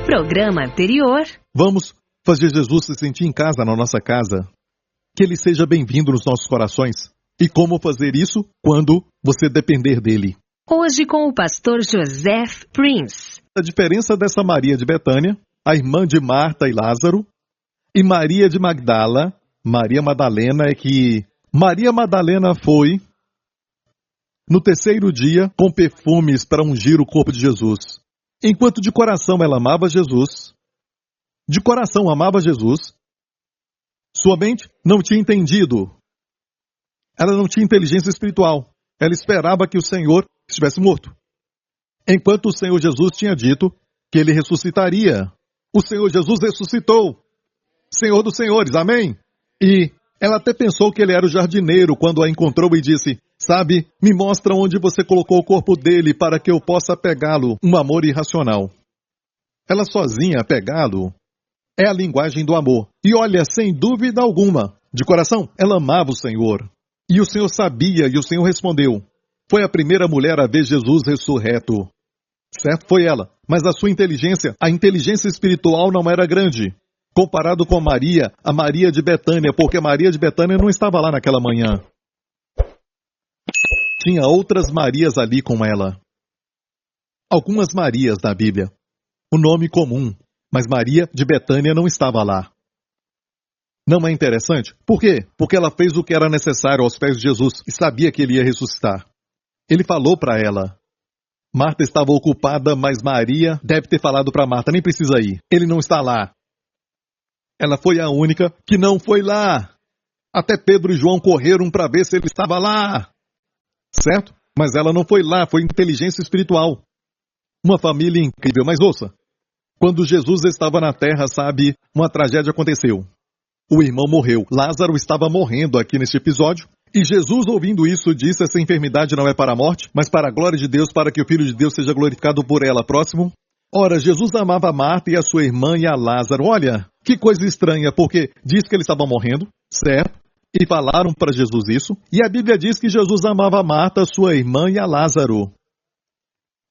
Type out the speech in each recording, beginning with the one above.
programa anterior. Vamos fazer Jesus se sentir em casa na nossa casa. Que ele seja bem-vindo nos nossos corações. E como fazer isso? Quando você depender dele. Hoje com o pastor Joseph Prince. A diferença dessa Maria de Betânia, a irmã de Marta e Lázaro, e Maria de Magdala, Maria Madalena, é que Maria Madalena foi no terceiro dia com perfumes para ungir o corpo de Jesus. Enquanto de coração ela amava Jesus, de coração amava Jesus, sua mente não tinha entendido. Ela não tinha inteligência espiritual. Ela esperava que o Senhor estivesse morto. Enquanto o Senhor Jesus tinha dito que ele ressuscitaria. O Senhor Jesus ressuscitou. Senhor dos senhores, amém? E ela até pensou que ele era o jardineiro quando a encontrou e disse: sabe, me mostra onde você colocou o corpo dele para que eu possa pegá-lo. Um amor irracional. Ela sozinha pegá-lo é a linguagem do amor. E olha, sem dúvida alguma, de coração, ela amava o Senhor. E o Senhor sabia, e o Senhor respondeu. Foi a primeira mulher a ver Jesus ressurreto. Certo, foi ela. Mas a sua inteligência, a inteligência espiritual não era grande. Comparado com Maria, a Maria de Betânia, porque Maria de Betânia não estava lá naquela manhã. Tinha outras Marias ali com ela. Algumas Marias na Bíblia. O nome comum, mas Maria de Betânia não estava lá. Não é interessante? Por quê? Porque ela fez o que era necessário aos pés de Jesus e sabia que ele ia ressuscitar. Ele falou para ela. Marta estava ocupada, mas Maria deve ter falado para Marta, nem precisa ir. Ele não está lá. Ela foi a única que não foi lá. Até Pedro e João correram para ver se ele estava lá. Certo? Mas ela não foi lá, foi inteligência espiritual. Uma família incrível, mas ouça. Quando Jesus estava na terra, sabe, uma tragédia aconteceu. O irmão morreu. Lázaro estava morrendo aqui neste episódio. E Jesus, ouvindo isso, disse: essa enfermidade não é para a morte, mas para a glória de Deus, para que o Filho de Deus seja glorificado por ela. Próximo. Ora, Jesus amava a Marta e a sua irmã e a Lázaro. Olha, que coisa estranha, porque diz que ele estava morrendo, certo? E falaram para Jesus isso. E a Bíblia diz que Jesus amava a Marta, sua irmã e a Lázaro.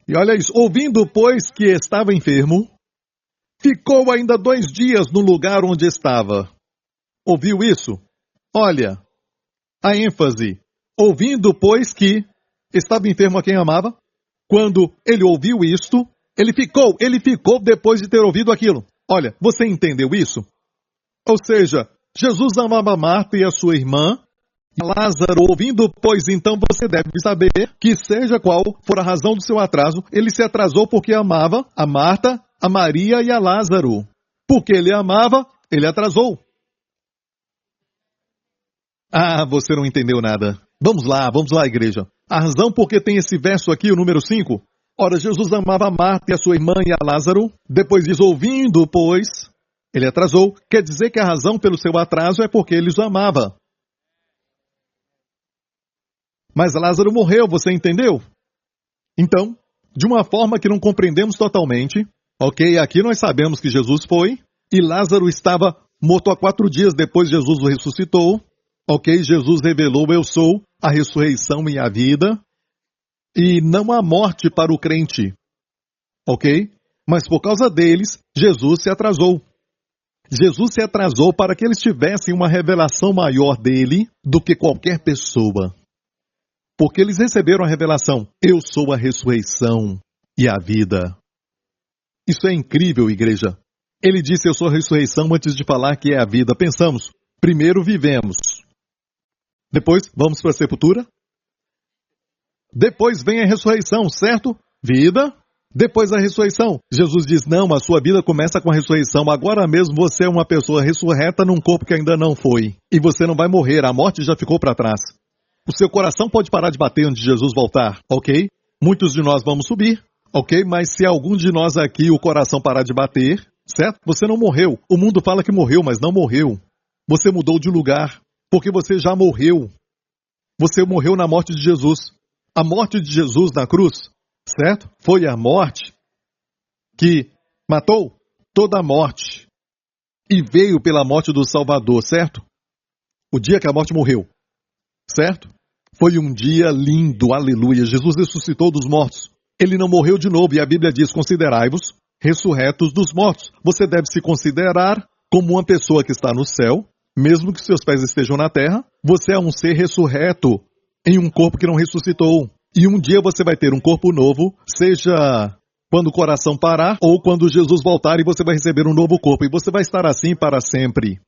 E olha isso. Ouvindo, pois, que estava enfermo, ficou ainda 2 dias no lugar onde estava. Ouviu isso? Olha, a ênfase. Ouvindo, pois, que estava enfermo a quem amava. Quando ele ouviu isto, ele ficou depois de ter ouvido aquilo. Olha, você entendeu isso? Ou seja, Jesus amava Marta e a sua irmã, e Lázaro, ouvindo, pois então você deve saber que seja qual for a razão do seu atraso, ele se atrasou porque amava a Marta, a Maria e a Lázaro. Porque ele amava, ele atrasou. Ah, você não entendeu nada. Vamos lá, igreja. A razão porque tem esse verso aqui, o número 5. Ora, Jesus amava a Marta e a sua irmã e a Lázaro. Depois diz, ouvindo, pois, ele atrasou. Quer dizer que a razão pelo seu atraso é porque ele os amava. Mas Lázaro morreu, você entendeu? Então, de uma forma que não compreendemos totalmente, ok, aqui nós sabemos que Jesus foi, e Lázaro estava morto há 4 dias depois Jesus o ressuscitou. Ok, Jesus revelou, eu sou a ressurreição e a vida, e não há morte para o crente. Ok? Mas por causa deles, Jesus se atrasou. Jesus se atrasou para que eles tivessem uma revelação maior dele do que qualquer pessoa. Porque eles receberam a revelação, eu sou a ressurreição e a vida. Isso é incrível, igreja. Ele disse, eu sou a ressurreição, antes de falar que é a vida. Pensamos, primeiro vivemos. Depois, vamos para a sepultura. Depois vem a ressurreição, certo? Vida. Depois a ressurreição. Jesus diz, não, a sua vida começa com a ressurreição. Agora mesmo você é uma pessoa ressurreta num corpo que ainda não foi. E você não vai morrer, a morte já ficou para trás. O seu coração pode parar de bater antes de Jesus voltar, ok? Muitos de nós vamos subir, ok? Mas se algum de nós aqui o coração parar de bater, certo? Você não morreu. O mundo fala que morreu, mas não morreu. Você mudou de lugar. Porque você já morreu. Você morreu na morte de Jesus. A morte de Jesus na cruz, certo? Foi a morte que matou toda a morte. E veio pela morte do Salvador, certo? O dia que a morte morreu, certo? Foi um dia lindo, aleluia. Jesus ressuscitou dos mortos. Ele não morreu de novo e a Bíblia diz, considerai-vos ressurretos dos mortos. Você deve se considerar como uma pessoa que está no céu, mesmo que seus pés estejam na terra. Você é um ser ressurreto em um corpo que não ressuscitou. E um dia você vai ter um corpo novo, seja quando o coração parar ou quando Jesus voltar e você vai receber um novo corpo. E você vai estar assim para sempre.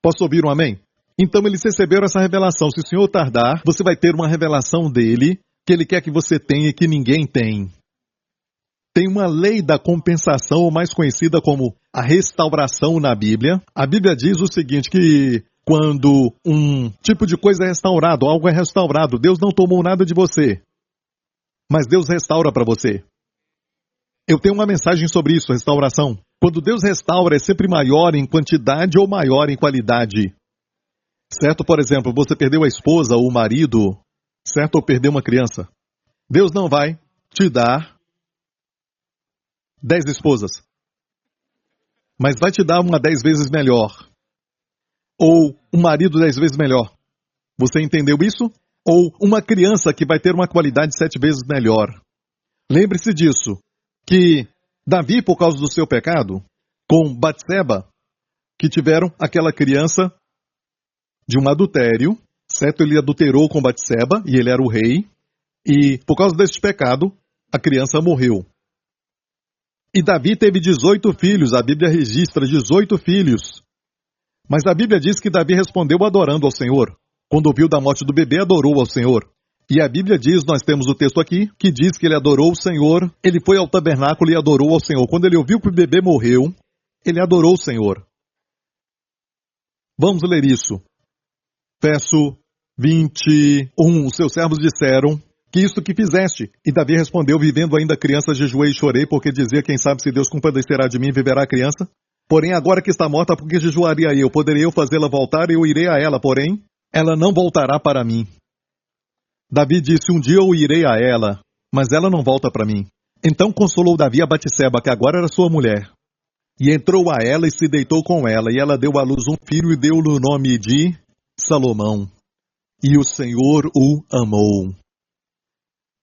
Posso ouvir um amém? Então eles receberam essa revelação. Se o Senhor tardar, você vai ter uma revelação dele que ele quer que você tenha e que ninguém tem. Tem uma lei da compensação, ou mais conhecida como a restauração na Bíblia. A Bíblia diz o seguinte, que quando um tipo de coisa é restaurado, algo é restaurado, Deus não tomou nada de você, mas Deus restaura para você. Eu tenho uma mensagem sobre isso, restauração. Quando Deus restaura, é sempre maior em quantidade ou maior em qualidade. Certo? Por exemplo, você perdeu a esposa ou o marido, certo? Ou perdeu uma criança. Deus não vai te dar 10 esposas, mas vai te dar uma 10 vezes melhor. Ou um marido 10 vezes melhor. Você entendeu isso? Ou uma criança que vai ter uma qualidade 7 vezes melhor. Lembre-se disso, que Davi, por causa do seu pecado, com Batseba, que tiveram aquela criança de um adultério, certo? Ele adulterou com Batseba, e ele era o rei, e por causa deste pecado, a criança morreu. E Davi teve 18 filhos, a Bíblia registra 18 filhos. Mas a Bíblia diz que Davi respondeu adorando ao Senhor. Quando ouviu da morte do bebê, adorou ao Senhor. E a Bíblia diz, nós temos o texto aqui, que diz que ele adorou o Senhor, ele foi ao tabernáculo e adorou ao Senhor. Quando ele ouviu que o bebê morreu, ele adorou o Senhor. Vamos ler isso. Verso 21. Os seus servos disseram, que isto que fizeste? E Davi respondeu, vivendo ainda criança, jejuei e chorei, porque dizia, quem sabe se Deus compadecerá de mim, viverá a criança? Porém, agora que está morta, por que jejuaria eu? Poderia eu fazê-la voltar? Eu irei a ela, porém, ela não voltará para mim. Davi disse, um dia eu irei a ela, mas ela não volta para mim. Então consolou Davi a Batseba, que agora era sua mulher. E entrou a ela e se deitou com ela, e ela deu à luz um filho e deu-lhe o nome de Salomão. E o Senhor o amou,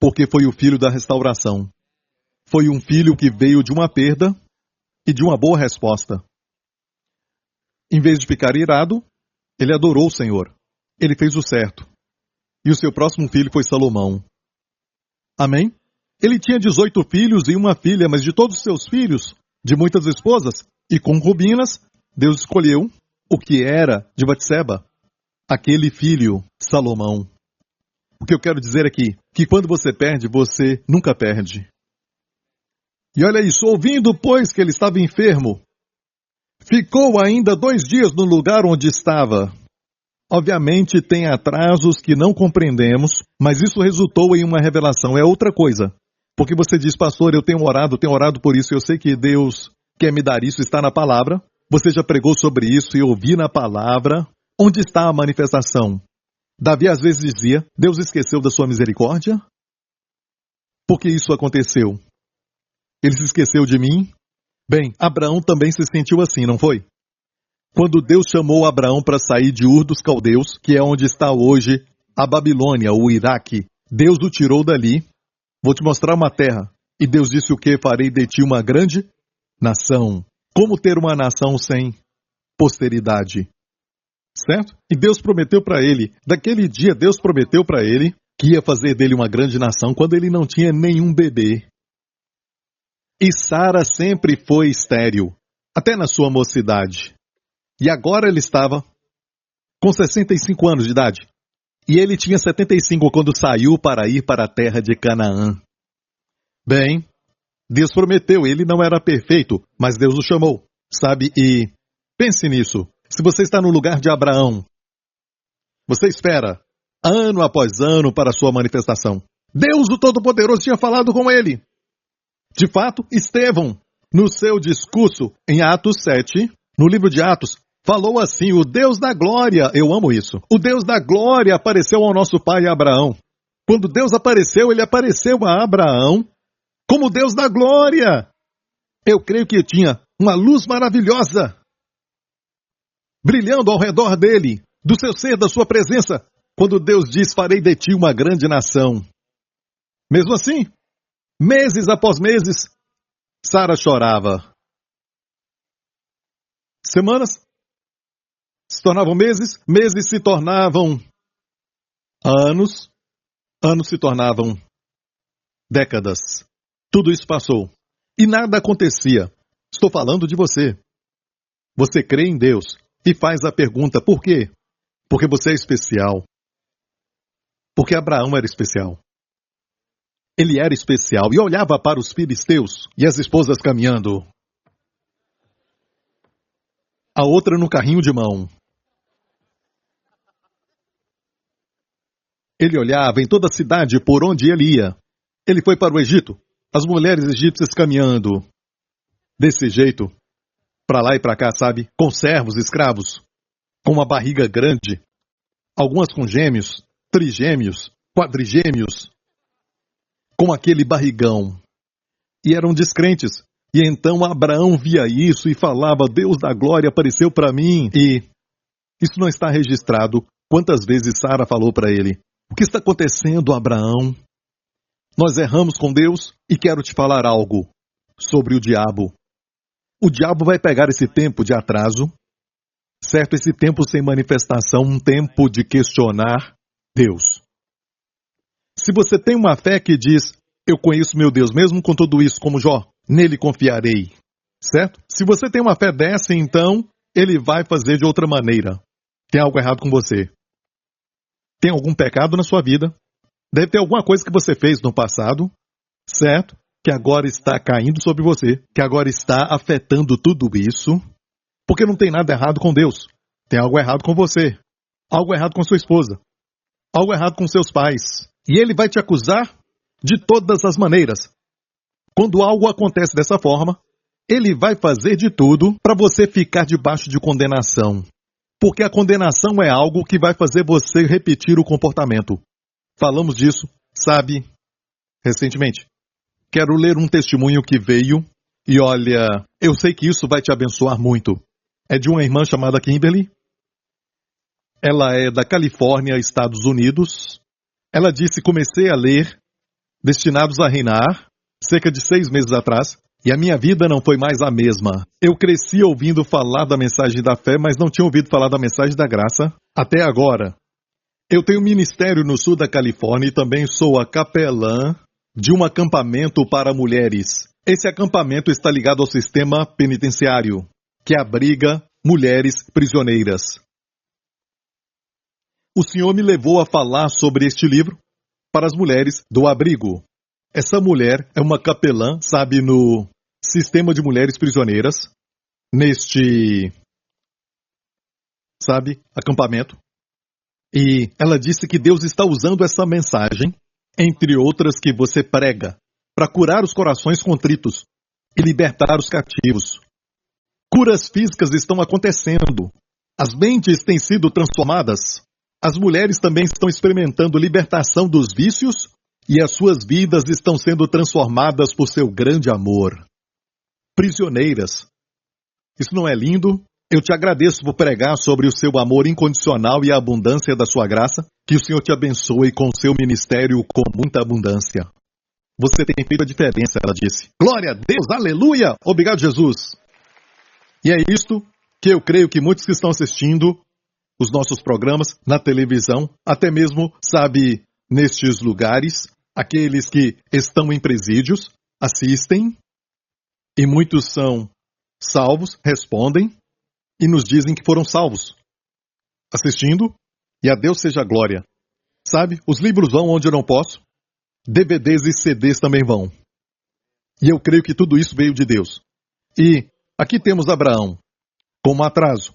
porque foi o filho da restauração. Foi um filho que veio de uma perda e de uma boa resposta. Em vez de ficar irado, ele adorou o Senhor. Ele fez o certo. E o seu próximo filho foi Salomão. Amém? Ele tinha 18 filhos e uma filha, mas de todos os seus filhos, de muitas esposas e concubinas, Deus escolheu o que era de Batseba, aquele filho, Salomão. O que eu quero dizer aqui, que quando você perde, você nunca perde. E olha isso, ouvindo, pois, que ele estava enfermo, ficou ainda 2 dias no lugar onde estava. Obviamente tem atrasos que não compreendemos, mas isso resultou em uma revelação. É outra coisa. Porque você diz, pastor, eu tenho orado por isso, eu sei que Deus quer me dar isso, está na palavra. Você já pregou sobre isso e ouvi na palavra. Onde está a manifestação? Davi às vezes dizia, Deus esqueceu da sua misericórdia? Por que isso aconteceu? Ele se esqueceu de mim? Bem, Abraão também se sentiu assim, não foi? Quando Deus chamou Abraão para sair de Ur dos Caldeus, que é onde está hoje a Babilônia, o Iraque, Deus o tirou dali. Vou te mostrar uma terra. E Deus disse o quê? Farei de ti uma grande nação. Como ter uma nação sem posteridade? Certo? E Deus prometeu para ele, daquele dia Deus prometeu para ele que ia fazer dele uma grande nação quando ele não tinha nenhum bebê. E Sara sempre foi estéril, até na sua mocidade. E agora ele estava com 65 anos de idade. E ele tinha 75 quando saiu para ir para a terra de Canaã. Bem, Deus prometeu, ele não era perfeito, mas Deus o chamou, sabe? E pense nisso. Se você está no lugar de Abraão, você espera ano após ano para a sua manifestação. Deus, o Todo-Poderoso, tinha falado com ele. De fato, Estevão, no seu discurso em Atos 7, no livro de Atos, falou assim, o Deus da glória, eu amo isso, o Deus da glória apareceu ao nosso pai Abraão. Quando Deus apareceu, ele apareceu a Abraão como Deus da glória. Eu creio que tinha uma luz maravilhosa brilhando ao redor dele, do seu ser, da sua presença, quando Deus diz, farei de ti uma grande nação. Mesmo assim, meses após meses, Sara chorava. Semanas se tornavam meses, meses se tornavam anos, anos se tornavam décadas. Tudo isso passou. E nada acontecia. Estou falando de você. Você crê em Deus e faz a pergunta, por quê? Porque você é especial. Porque Abraão era especial. Ele era especial e olhava para os filisteus e as esposas caminhando. A outra no carrinho de mão. Ele olhava em toda a cidade por onde ele ia. Ele foi para o Egito, as mulheres egípcias caminhando. Desse jeito, para lá e para cá, sabe? Com servos, escravos, com uma barriga grande, algumas com gêmeos, trigêmeos, quadrigêmeos, com aquele barrigão. E eram descrentes. E então Abraão via isso e falava, Deus da glória apareceu para mim. E isso não está registrado. Quantas vezes Sara falou para ele, o que está acontecendo, Abraão? Nós erramos com Deus e quero te falar algo sobre o diabo. O diabo vai pegar esse tempo de atraso, certo? Esse tempo sem manifestação, um tempo de questionar Deus. Se você tem uma fé que diz, eu conheço meu Deus, mesmo com tudo isso, como Jó, nele confiarei, certo? Se você tem uma fé dessa, então, ele vai fazer de outra maneira. Tem algo errado com você. Tem algum pecado na sua vida. Deve ter alguma coisa que você fez no passado, certo? Que agora está caindo sobre você, que agora está afetando tudo isso, porque não tem nada errado com Deus. Tem algo errado com você, algo errado com sua esposa, algo errado com seus pais. E ele vai te acusar de todas as maneiras. Quando algo acontece dessa forma, ele vai fazer de tudo para você ficar debaixo de condenação. Porque a condenação é algo que vai fazer você repetir o comportamento. Falamos disso, sabe, recentemente. Quero ler um testemunho que veio e olha, eu sei que isso vai te abençoar muito. É de uma irmã chamada Kimberly. Ela é da Califórnia, Estados Unidos. Ela disse, comecei a ler Destinados a Reinar, cerca de 6 meses atrás, e a minha vida não foi mais a mesma. Eu cresci ouvindo falar da mensagem da fé, mas não tinha ouvido falar da mensagem da graça até agora. Eu tenho um ministério no sul da Califórnia e também sou a capelã de um acampamento para mulheres. Esse acampamento está ligado ao sistema penitenciário, que abriga mulheres prisioneiras. O Senhor me levou a falar sobre este livro para as mulheres do abrigo. Essa mulher é uma capelã, sabe, no sistema de mulheres prisioneiras, neste, sabe, acampamento. E ela disse que Deus está usando essa mensagem, entre outras que você prega, para curar os corações contritos e libertar os cativos. Curas físicas estão acontecendo. As mentes têm sido transformadas. As mulheres também estão experimentando libertação dos vícios e as suas vidas estão sendo transformadas por seu grande amor. Prisioneiras. Isso não é lindo? Eu te agradeço por pregar sobre o seu amor incondicional e a abundância da sua graça. Que o Senhor te abençoe com o seu ministério com muita abundância. Você tem feito a diferença, ela disse. Glória a Deus, aleluia! Obrigado, Jesus. E é isto que eu creio que muitos que estão assistindo os nossos programas na televisão, até mesmo, sabe, nestes lugares, aqueles que estão em presídios, assistem, e muitos são salvos, respondem, e nos dizem que foram salvos, assistindo, e a Deus seja a glória. Sabe, os livros vão onde eu não posso, DVDs e CDs também vão. E eu creio que tudo isso veio de Deus. E aqui temos Abraão, com um atraso.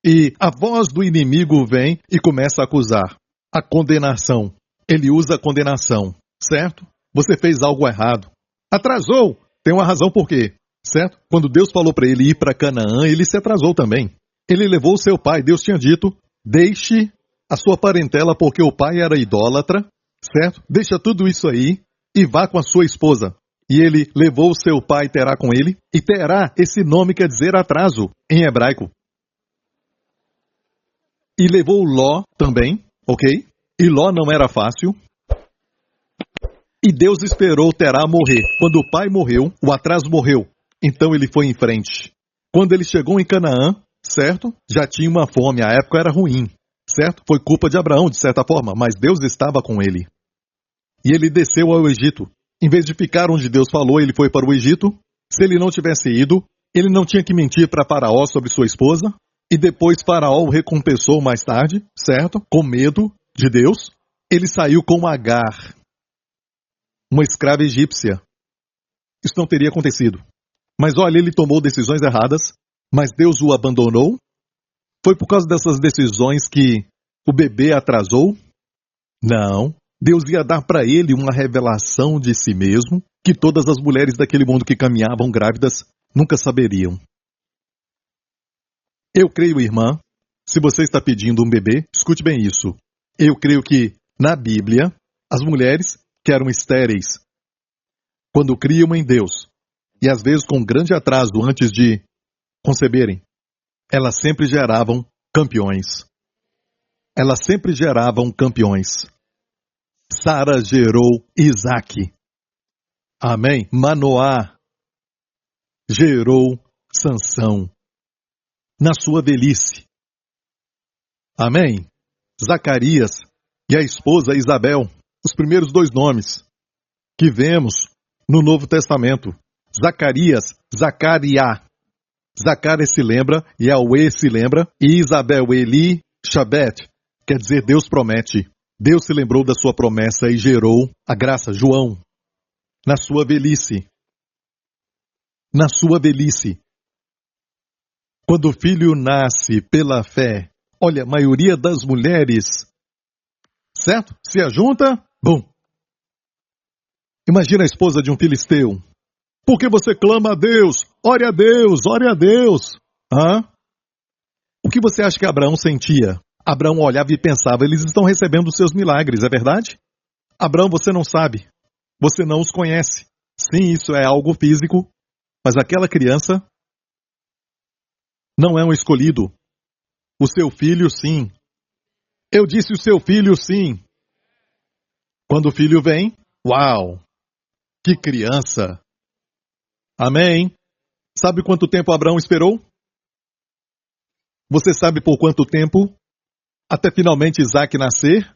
E a voz do inimigo vem e começa a acusar. A condenação. Ele usa a condenação, certo? Você fez algo errado. Atrasou. Tem uma razão por quê, certo? Quando Deus falou para ele ir para Canaã, ele se atrasou também. Ele levou o seu pai. Deus tinha dito, deixe a sua parentela porque o pai era idólatra, certo? Deixa tudo isso aí e vá com a sua esposa. E ele levou o seu pai Terá com ele. E Terá, esse nome quer dizer atraso em hebraico. E levou Ló também, ok? E Ló não era fácil. E Deus esperou Terá morrer. Quando o pai morreu, o atraso morreu. Então ele foi em frente. Quando ele chegou em Canaã, certo? Já tinha uma fome, a época era ruim, certo? Foi culpa de Abraão, de certa forma, mas Deus estava com ele. E ele desceu ao Egito. Em vez de ficar onde Deus falou, ele foi para o Egito. Se ele não tivesse ido, ele não tinha que mentir para Faraó sobre sua esposa. E depois Faraó o recompensou mais tarde, certo? Com medo de Deus. Ele saiu com Agar, uma escrava egípcia. Isso não teria acontecido. Mas olha, ele tomou decisões erradas, mas Deus o abandonou. Foi por causa dessas decisões que o bebê atrasou? Não. Deus ia dar para ele uma revelação de si mesmo que todas as mulheres daquele mundo que caminhavam grávidas nunca saberiam. Eu creio, irmã, se você está pedindo um bebê, escute bem isso. Eu creio que, na Bíblia, as mulheres que eram estéreis, quando criam em Deus, e às vezes com grande atraso antes de conceberem, elas sempre geravam campeões. Elas sempre geravam campeões. Sara gerou Isaque. Amém? Manoá gerou Sansão na sua velhice. Amém? Zacarias e a esposa Isabel, os primeiros dois nomes que vemos no Novo Testamento. Zacarias, Zacariá. Zacarias se lembra, Yahweh se lembra, e Isabel, Eli, Shabet, quer dizer Deus promete. Deus se lembrou da sua promessa e gerou a graça, João, na sua velhice. Na sua velhice. Quando o filho nasce pela fé, olha, a maioria das mulheres, certo? Se ajunta, bum. Imagina a esposa de um filisteu. Por que você clama a Deus? Ore a Deus, ore a Deus. Hã? O que você acha que Abraão sentia? Abraão olhava e pensava, eles estão recebendo os seus milagres, é verdade? Abraão, você não sabe. Você não os conhece. Sim, isso é algo físico, mas aquela criança não é um escolhido. O seu filho, sim. Eu disse o seu filho, sim. Quando o filho vem, uau! Que criança! Amém? Sabe quanto tempo Abraão esperou? Você sabe por quanto tempo? Até finalmente Isaque nascer?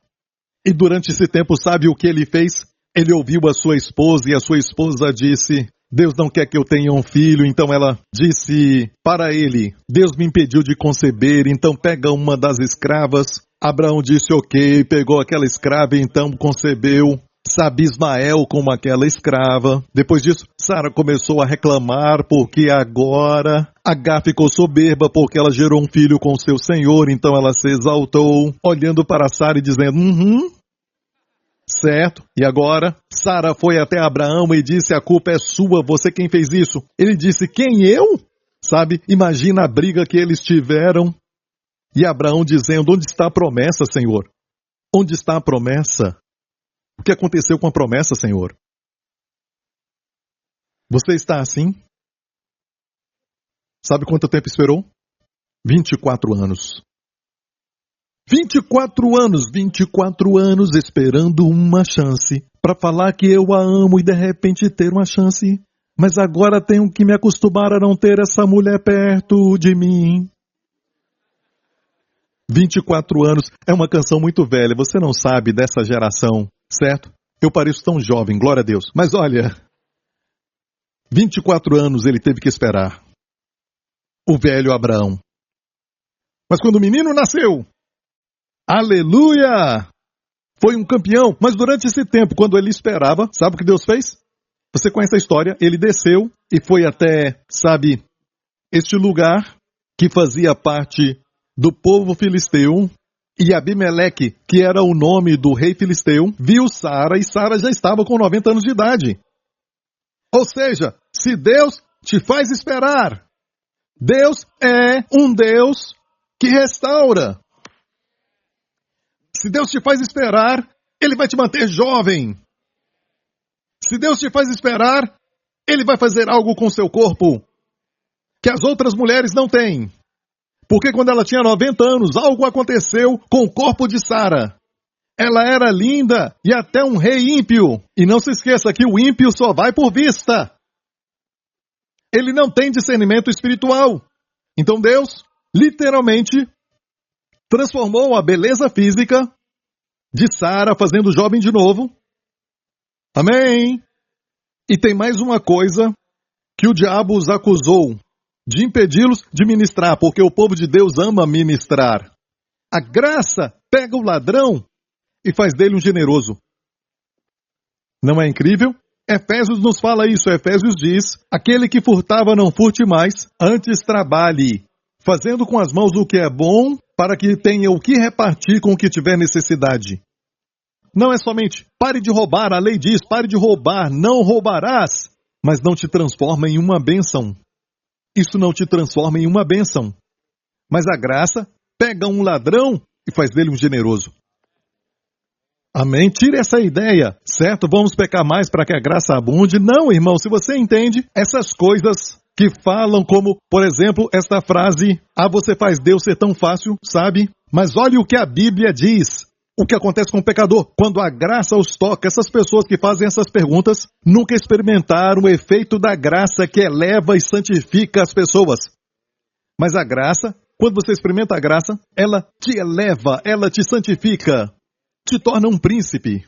E durante esse tempo, sabe o que ele fez? Ele ouviu a sua esposa e a sua esposa disse, Deus não quer que eu tenha um filho, então ela disse para ele, Deus me impediu de conceber, então pega uma das escravas. Abraão disse ok, pegou aquela escrava e então concebeu. Sabe, Ismael como aquela escrava. Depois disso, Sara começou a reclamar porque agora Agar ficou soberba porque ela gerou um filho com seu senhor, então ela se exaltou, olhando para Sara e dizendo, certo. E agora, Sara foi até Abraão e disse, a culpa é sua, você quem fez isso? Ele disse, quem, eu? Sabe, imagina a briga que eles tiveram. E Abraão dizendo, onde está a promessa, Senhor? Onde está a promessa? O que aconteceu com a promessa, Senhor? Você está assim? Sabe quanto tempo esperou? 24 anos. 24 anos esperando uma chance para falar que eu a amo e de repente ter uma chance. Mas agora tenho que me acostumar a não ter essa mulher perto de mim. 24 anos é uma canção muito velha, você não sabe dessa geração, certo? Eu pareço tão jovem, glória a Deus. Mas olha, 24 anos ele teve que esperar. O velho Abraão. Mas quando o menino nasceu, aleluia! Foi um campeão. Mas durante esse tempo, quando ele esperava, sabe o que Deus fez? Você conhece a história? Ele desceu e foi até, sabe, este lugar que fazia parte do povo filisteu. E Abimeleque, que era o nome do rei filisteu, viu Sara e Sara já estava com 90 anos de idade. Ou seja, se Deus te faz esperar, Deus é um Deus que restaura. Se Deus te faz esperar, Ele vai te manter jovem. Se Deus te faz esperar, Ele vai fazer algo com seu corpo que as outras mulheres não têm. Porque quando ela tinha 90 anos, algo aconteceu com o corpo de Sara. Ela era linda e até um rei ímpio. E não se esqueça que o ímpio só vai por vista. Ele não tem discernimento espiritual. Então Deus, literalmente, transformou a beleza física de Sara, fazendo jovem de novo. Amém? E tem mais uma coisa que o diabo os acusou de impedi-los de ministrar, porque o povo de Deus ama ministrar. A graça pega o ladrão e faz dele um generoso. Não é incrível? Efésios nos fala isso. Efésios diz: aquele que furtava não furte mais, antes trabalhe, fazendo com as mãos o que é bom, para que tenha o que repartir com o que tiver necessidade. Não é somente pare de roubar, a lei diz, pare de roubar, não roubarás, mas não te transforma em uma bênção. Isso não te transforma em uma bênção. Mas a graça pega um ladrão e faz dele um generoso. Amém? Tire essa ideia, certo? Vamos pecar mais para que a graça abunde. Não, irmão, se você entende essas coisas que falam como, por exemplo, esta frase, você faz Deus ser tão fácil, sabe? Mas olhe o que a Bíblia diz. O que acontece com o pecador? Quando a graça os toca, essas pessoas que fazem essas perguntas nunca experimentaram o efeito da graça que eleva e santifica as pessoas. Mas a graça, quando você experimenta a graça, ela te eleva, ela te santifica, te torna um príncipe.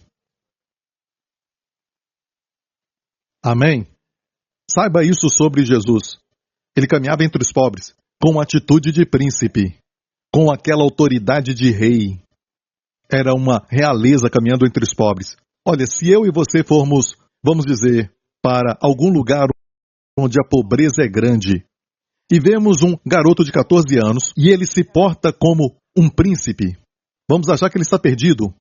Amém? Saiba isso sobre Jesus. Ele caminhava entre os pobres, com atitude de príncipe, com aquela autoridade de rei. Era uma realeza caminhando entre os pobres. Olha, se eu e você formos, vamos dizer, para algum lugar onde a pobreza é grande, e vemos um garoto de 14 anos, e ele se porta como um príncipe, vamos achar que ele está perdido.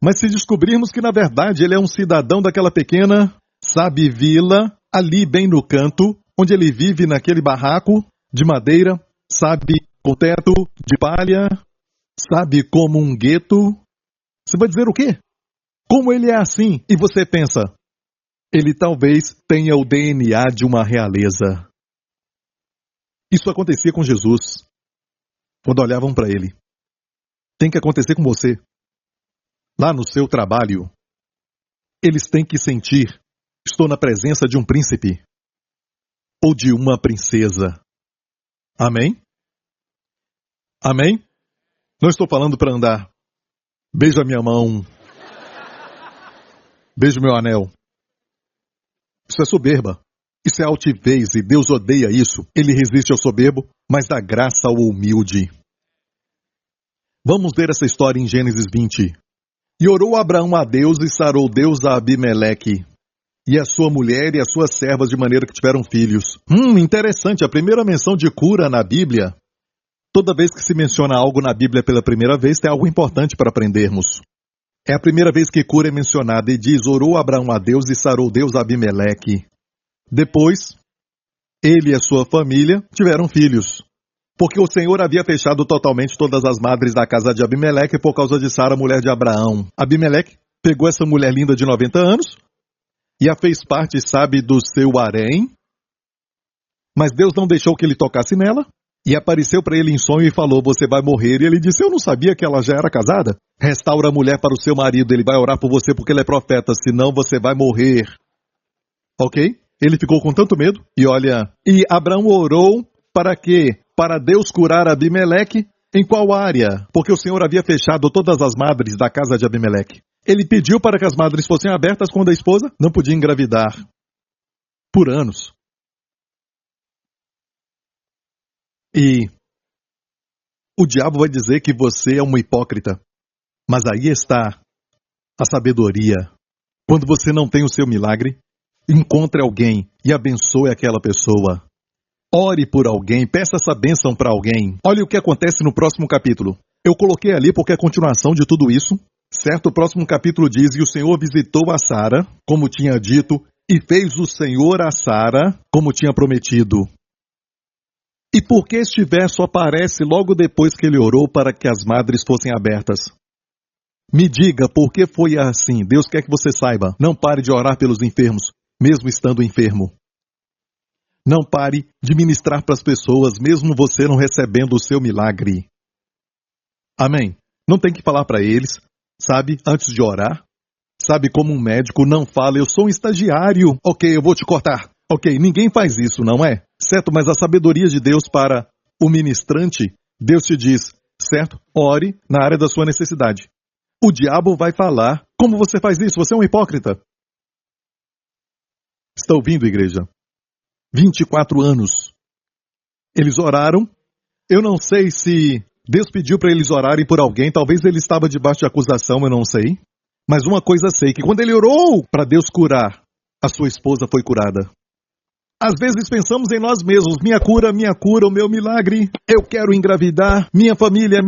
Mas se descobrirmos que, na verdade, ele é um cidadão daquela pequena, sabe, vila, ali bem no canto, onde ele vive naquele barraco de madeira, sabe, com teto de palha, sabe, como um gueto. Você vai dizer o quê? Como ele é assim? E você pensa, ele talvez tenha o DNA de uma realeza. Isso acontecia com Jesus, quando olhavam para ele. Tem que acontecer com você. Lá no seu trabalho, eles têm que sentir, estou na presença de um príncipe ou de uma princesa. Amém? Amém? Não estou falando para andar. Beija minha mão. Beija meu anel. Isso é soberba. Isso é altivez e Deus odeia isso. Ele resiste ao soberbo, mas dá graça ao humilde. Vamos ver essa história em Gênesis 20. E orou Abraão a Deus e sarou Deus a Abimeleque e a sua mulher e as suas servas de maneira que tiveram filhos. Interessante, a primeira menção de cura na Bíblia. Toda vez que se menciona algo na Bíblia pela primeira vez, tem algo importante para aprendermos. É a primeira vez que cura é mencionada e diz, orou Abraão a Deus e sarou Deus a Abimeleque. Depois, ele e a sua família tiveram filhos. Porque o Senhor havia fechado totalmente todas as madres da casa de Abimeleque por causa de Sara, mulher de Abraão. Abimeleque pegou essa mulher linda de 90 anos e a fez parte, sabe, do seu harém. Mas Deus não deixou que ele tocasse nela. E apareceu para ele em sonho e falou, você vai morrer. E ele disse, eu não sabia que ela já era casada. Restaura a mulher para o seu marido, ele vai orar por você porque ele é profeta, senão você vai morrer. Ok? Ele ficou com tanto medo. E olha, e Abraão orou para quê? Para Deus curar Abimeleque. Em qual área? Porque o Senhor havia fechado todas as madres da casa de Abimeleque. Ele pediu para que as madres fossem abertas quando a esposa não podia engravidar. Por anos. E o diabo vai dizer que você é uma hipócrita. Mas aí está a sabedoria. Quando você não tem o seu milagre, encontre alguém e abençoe aquela pessoa. Ore por alguém, peça essa bênção para alguém. Olha o que acontece no próximo capítulo. Eu coloquei ali porque é a continuação de tudo isso. Certo? O próximo capítulo diz, e o Senhor visitou a Sara, como tinha dito, e fez o Senhor a Sara, como tinha prometido. E por que este verso aparece logo depois que ele orou para que as madres fossem abertas? Me diga por que foi assim. Deus quer que você saiba. Não pare de orar pelos enfermos, mesmo estando enfermo. Não pare de ministrar para as pessoas, mesmo você não recebendo o seu milagre. Amém? Não tem que falar para eles. Sabe, antes de orar? Sabe como um médico não fala, eu sou um estagiário, ok, eu vou te cortar. Ok, ninguém faz isso, não é? Certo, mas a sabedoria de Deus para o ministrante, Deus te diz, certo? Ore na área da sua necessidade. O diabo vai falar, como você faz isso? Você é um hipócrita. Está ouvindo, igreja? 24 anos. Eles oraram. Eu não sei se Deus pediu para eles orarem por alguém, talvez ele estava debaixo de acusação, eu não sei. Mas uma coisa sei, que quando ele orou para Deus curar, a sua esposa foi curada. Às vezes pensamos em nós mesmos, minha cura, o meu milagre, eu quero engravidar, minha família.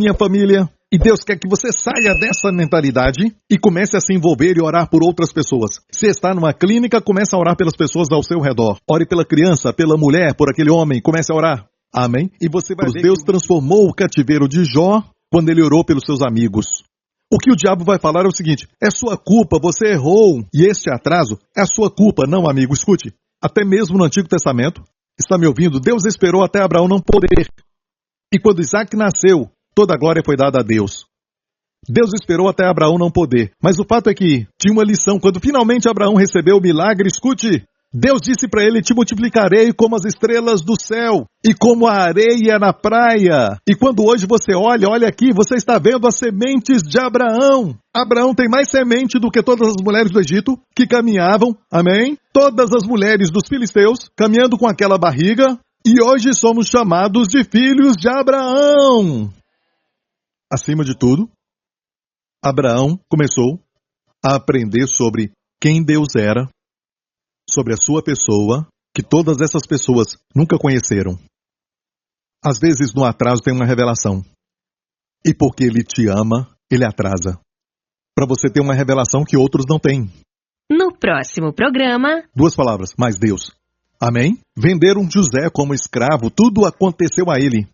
E Deus quer que você saia dessa mentalidade e comece a se envolver e orar por outras pessoas. Se está numa clínica, comece a orar pelas pessoas ao seu redor. Ore pela criança, pela mulher, por aquele homem, comece a orar. Amém? E você vai ver Deus transformou o cativeiro de Jó quando ele orou pelos seus amigos. O que o diabo vai falar é o seguinte, é sua culpa, você errou, e este atraso é a sua culpa. Não, amigo, escute. Até mesmo no Antigo Testamento, está me ouvindo? Deus esperou até Abraão não poder. E quando Isaac nasceu, toda a glória foi dada a Deus. Deus esperou até Abraão não poder. Mas o fato é que tinha uma lição. Quando finalmente Abraão recebeu o milagre, escute, Deus disse para ele, te multiplicarei como as estrelas do céu e como a areia na praia. E quando hoje você olha aqui, você está vendo as sementes de Abraão. Abraão tem mais semente do que todas as mulheres do Egito que caminhavam, amém? Todas as mulheres dos filisteus caminhando com aquela barriga. E hoje somos chamados de filhos de Abraão. Acima de tudo, Abraão começou a aprender sobre quem Deus era, sobre a sua pessoa, que todas essas pessoas nunca conheceram. Às vezes no atraso tem uma revelação. E porque ele te ama, ele atrasa. Para você ter uma revelação que outros não têm. No próximo programa... 2 palavras, mais Deus. Amém? Venderam José como escravo, tudo aconteceu a ele.